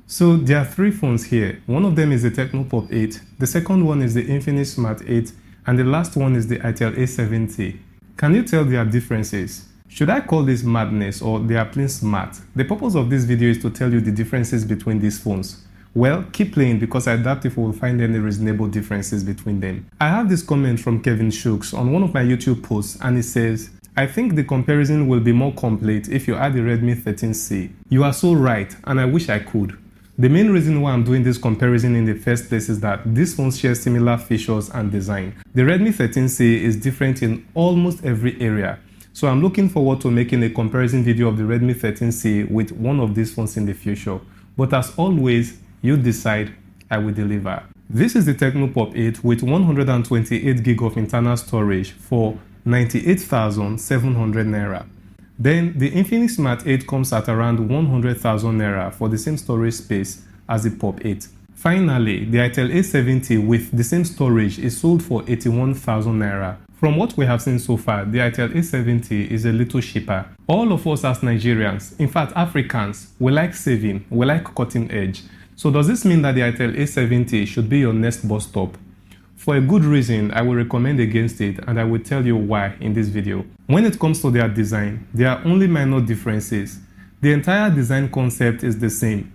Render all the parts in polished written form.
So there are three phones here. One of them is the Tecno Pop 8, the second one is the Infinix Smart 8, and the last one is the Itel A70. Can you tell their differences? Should I call this madness or they are plain smart? The purpose of this video is to tell you the differences between these phones. Well, keep playing because I doubt if we will find any reasonable differences between them. I have this comment from Kevin Shooks on one of my YouTube posts and it says, I think the comparison will be more complete if you add the Redmi 13C. You are so right and I wish I could. The main reason why I'm doing this comparison in the first place is that these phones share similar features and design. The Redmi 13C is different in almost every area. So I'm looking forward to making a comparison video of the Redmi 13C with one of these phones in the future. But as always, you decide, I will deliver. This is the Tecno Pop 8 with 128GB of internal storage for 98,700 Naira. Then the Infinix Smart 8 comes at around 100,000 Naira for the same storage space as the Pop 8. Finally, the Itel A70 with the same storage is sold for 81,000 Naira. From what we have seen so far, the Itel A70 is a little cheaper. All of us as Nigerians, in fact Africans, we like saving, we like cutting edge. So does this mean that the Itel A70 should be your next bus stop? For a good reason, I will recommend against it and I will tell you why in this video. When it comes to their design, there are only minor differences. The entire design concept is the same.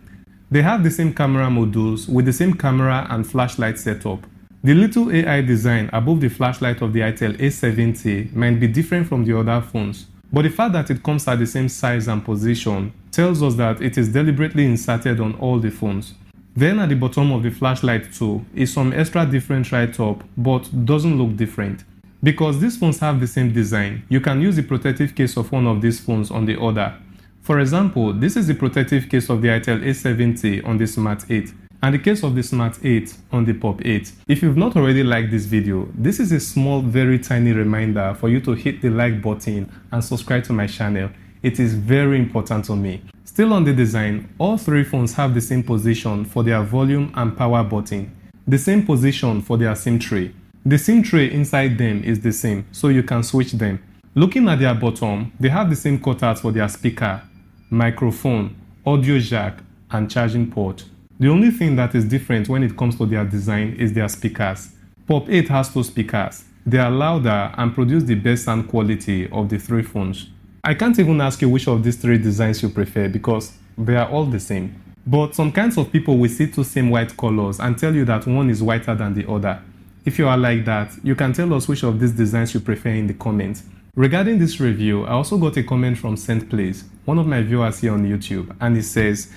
They have the same camera modules with the same camera and flashlight setup. The little AI design above the flashlight of the Itel A70 might be different from the other phones, but the fact that it comes at the same size and position tells us that it is deliberately inserted on all the phones. Then at the bottom of the flashlight too is some extra different right up, but doesn't look different. Because these phones have the same design, you can use the protective case of one of these phones on the other. For example, this is the protective case of the Itel A70 on the Smart 8. And the case of the Smart 8 on the Pop 8. If you've not already liked this video, this is a small, very tiny reminder for you to hit the like button and subscribe to my channel. It is very important to me. Still on the design, all three phones have the same position for their volume and power button. The same position for their SIM tray. The SIM tray inside them is the same, so you can switch them. Looking at their bottom, they have the same cutouts for their speaker, microphone, audio jack, and charging port. The only thing that is different when it comes to their design is their speakers. Pop 8 has two speakers. They are louder and produce the best sound quality of the three phones. I can't even ask you which of these three designs you prefer because they are all the same. But some kinds of people will see two same white colors and tell you that one is whiter than the other. If you are like that, you can tell us which of these designs you prefer in the comments. Regarding this review, I also got a comment from Saint Place, one of my viewers here on YouTube, and it says,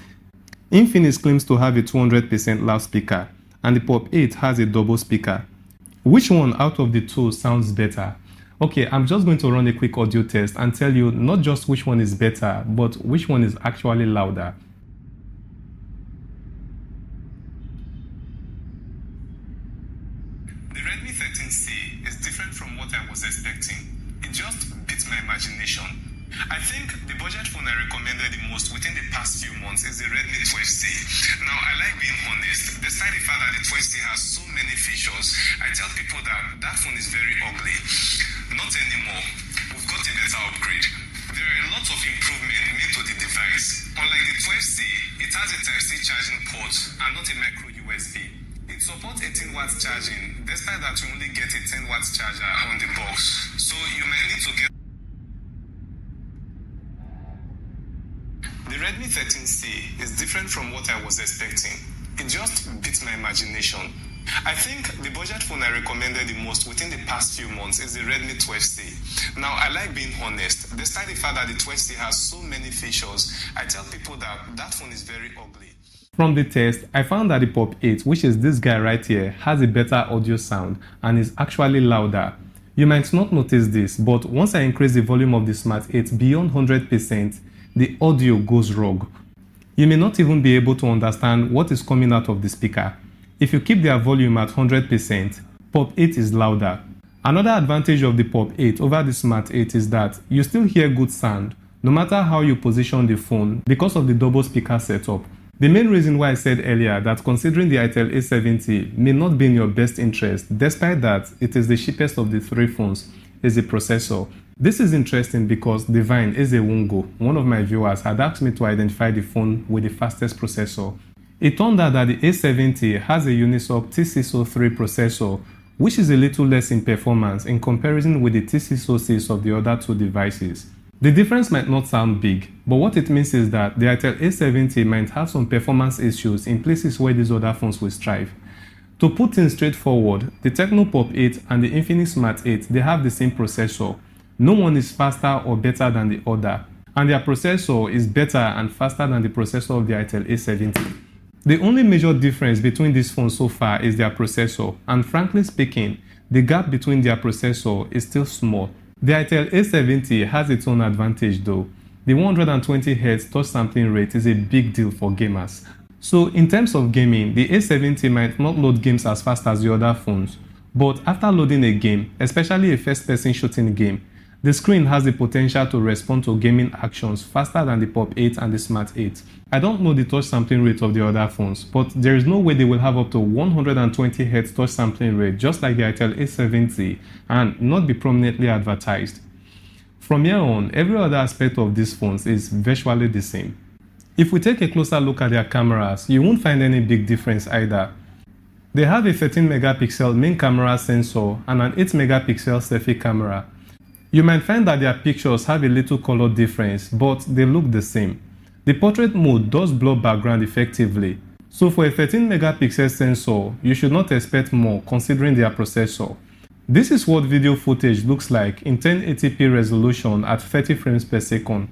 Infinix claims to have a 200% loudspeaker and the Pop 8 has a double speaker. Which one out of the two sounds better? Okay, I'm just going to run a quick audio test and tell you not just which one is better, but which one is actually louder. The Redmi 13C is different from what I was expecting. It just beats my imagination. I think the budget phone I recommended the most within the past few months is the Redmi 12C. Now, I like being honest. Despite the fact that the 12C has so many features, I tell people that that phone is very ugly. Not anymore. We've got a better upgrade. There are a lot of improvements made to the device. Unlike the 12C, it has a Type-C charging port and not a micro USB. It supports 18 watts charging, despite that you only get a 10 watts charger on the box. So you might need to get. The Redmi 13C is different from what I was expecting. It just beats my imagination. I think the budget phone I recommended the most within the past few months is the Redmi 12C. Now, I like being honest. Despite the fact that the 12C has so many features, I tell people that that phone is very ugly. From the test, I found that the Pop 8, which is this guy right here, has a better audio sound and is actually louder. You might not notice this, but once I increase the volume of the Smart 8 beyond 100%, the audio goes rogue. You may not even be able to understand what is coming out of the speaker. If you keep their volume at 100%, Pop 8 is louder. Another advantage of the Pop 8 over the Smart 8 is that you still hear good sound, no matter how you position the phone because of the double speaker setup. The main reason why I said earlier that considering the Itel A70 may not be in your best interest, despite that it is the cheapest of the three phones, is the processor. This is interesting because Divine Ezewungo, one of my viewers, had asked me to identify the phone with the fastest processor. It turned out that the A70 has a Unisoc T603 processor, which is a little less in performance in comparison with the T606 of the other two devices. The difference might not sound big, but what it means is that the Itel A70 might have some performance issues in places where these other phones will strive. To put things straightforward, the Tecno Pop 8 and the Infinix Smart 8, they have the same processor. No one is faster or better than the other, and their processor is better and faster than the processor of the Itel A70. The only major difference between these phones so far is their processor, and frankly speaking, the gap between their processor is still small. The Itel A70 has its own advantage though. The 120Hz touch sampling rate is a big deal for gamers. So in terms of gaming, the A70 might not load games as fast as the other phones, but after loading a game, especially a first-person shooting game, the screen has the potential to respond to gaming actions faster than the Pop 8 and the Smart 8. I don't know the touch sampling rate of the other phones, but there is no way they will have up to 120Hz touch sampling rate just like the Itel A70 and not be prominently advertised. From here on, every other aspect of these phones is virtually the same. If we take a closer look at their cameras, you won't find any big difference either. They have a 13 megapixel main camera sensor and an 8 megapixel selfie camera. You might find that their pictures have a little color difference, but they look the same. The portrait mode does blur background effectively, so for a 13 megapixel sensor, you should not expect more considering their processor. This is what video footage looks like in 1080p resolution at 30 frames per second.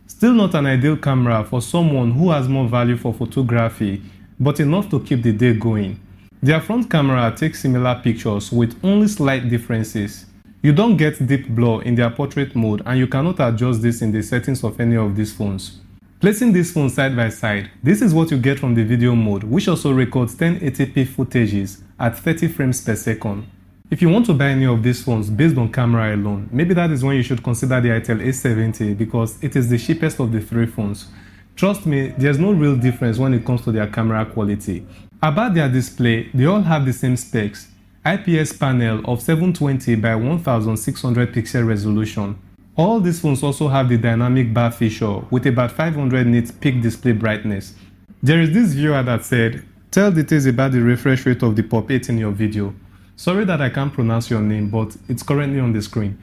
Still not an ideal camera for someone who has more value for photography, but enough to keep the day going. Their front camera takes similar pictures with only slight differences. You don't get deep blur in their portrait mode and you cannot adjust this in the settings of any of these phones. Placing these phones side by side, this is what you get from the video mode, which also records 1080p footages at 30 frames per second. If you want to buy any of these phones based on camera alone, maybe that is when you should consider the Itel A70 because it is the cheapest of the three phones. Trust me, there's no real difference when it comes to their camera quality. About their display, they all have the same specs. IPS panel of 720 by 1600 pixel resolution. All these phones also have the dynamic bar feature with about 500 nits peak display brightness. There is this viewer that said, "Tell details about the refresh rate of the Pop 8 in your video." Sorry that I can't pronounce your name, but it's currently on the screen.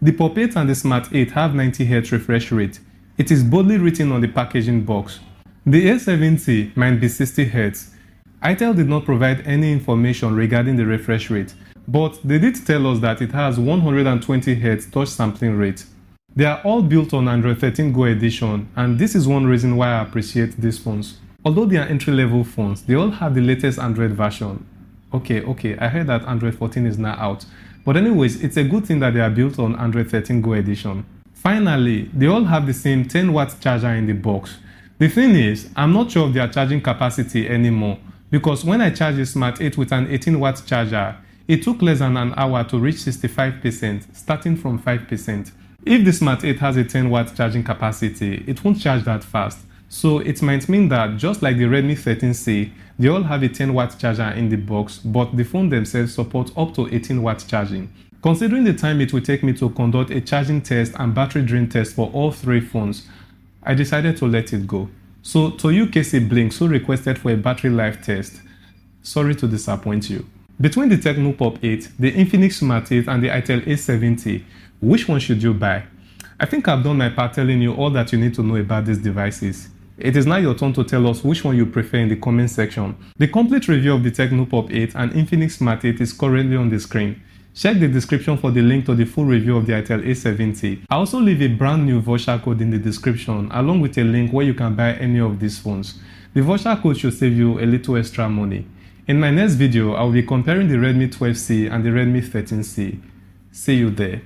The Pop 8 and the Smart 8 have 90Hz refresh rate. It is boldly written on the packaging box. The A70 might be 60Hz. Itel did not provide any information regarding the refresh rate, but they did tell us that it has 120Hz touch sampling rate. They are all built on Android 13 Go edition, and this is one reason why I appreciate these phones. Although they are entry-level phones, they all have the latest Android version. Okay, I heard that Android 14 is now out, but anyways, it's a good thing that they are built on Android 13 Go edition. Finally, they all have the same 10-watt charger in the box. The thing is, I'm not sure of their charging capacity anymore, because when I charged the Smart 8 with an 18-watt charger, it took less than an hour to reach 65%, starting from 5%. If the Smart 8 has a 10-watt charging capacity, it won't charge that fast. So it might mean that just like the Redmi 13C, they all have a 10-watt charger in the box, but the phone themselves support up to 18-watt charging. Considering the time it will take me to conduct a charging test and battery drain test for all three phones, I decided to let it go. So to you Casey Blinks who requested for a battery life test, sorry to disappoint you. Between the Tecno Pop 8, the Infinix Smart 8 and the Itel A70, which one should you buy? I think I've done my part telling you all that you need to know about these devices. It is now your turn to tell us which one you prefer in the comment section. The complete review of the Tecno Pop 8 and Infinix Smart 8 is currently on the screen. Check the description for the link to the full review of the Itel A70. I also leave a brand new voucher code in the description along with a link where you can buy any of these phones. The voucher code should save you a little extra money. In my next video, I will be comparing the Redmi 12C and the Redmi 13C. See you there.